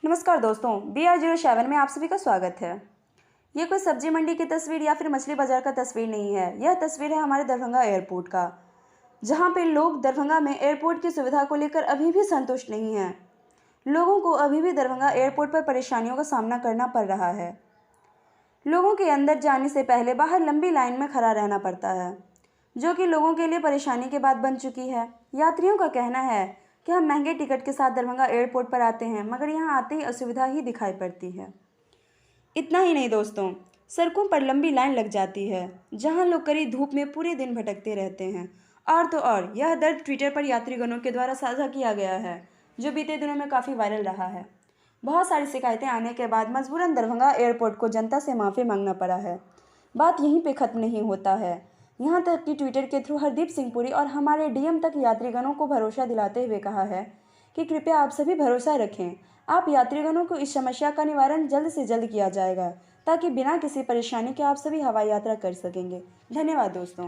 नमस्कार दोस्तों, BR07 में आप सभी का स्वागत है। ये कोई सब्जी मंडी की तस्वीर या फिर मछली बाजार का तस्वीर नहीं है। यह तस्वीर है हमारे दरभंगा एयरपोर्ट का, जहां पे लोग दरभंगा में एयरपोर्ट की सुविधा को लेकर अभी भी संतुष्ट नहीं हैं। लोगों को अभी भी दरभंगा एयरपोर्ट पर परेशानियों का सामना करना पड़ रहा है। लोगों के अंदर जाने से पहले बाहर लंबी लाइन में खड़ा रहना पड़ता है, जो कि लोगों के लिए परेशानी की बात बन चुकी है। यात्रियों का कहना है कि हम महंगे टिकट के साथ दरभंगा एयरपोर्ट पर आते हैं, मगर यहाँ आते ही असुविधा ही दिखाई पड़ती है। इतना ही नहीं दोस्तों, सड़कों पर लंबी लाइन लग जाती है, जहाँ लोग कड़ी धूप में पूरे दिन भटकते रहते हैं। और तो और यह दर्द ट्विटर पर यात्रीगणों के द्वारा साझा किया गया है, जो बीते दिनों में काफ़ी वायरल रहा है। बहुत सारी शिकायतें आने के बाद मजबूरन दरभंगा एयरपोर्ट को जनता से माफ़ी मांगना पड़ा है। बात यहीं पे ख़त्म नहीं होता है, यहाँ तक कि ट्विटर के थ्रू हरदीप सिंह पुरी और हमारे डीएम तक यात्रीगणों को भरोसा दिलाते हुए कहा है कि कृपया आप सभी भरोसा रखें, आप यात्रीगणों को इस समस्या का निवारण जल्द से जल्द किया जाएगा, ताकि बिना किसी परेशानी के आप सभी हवाई यात्रा कर सकेंगे। धन्यवाद दोस्तों।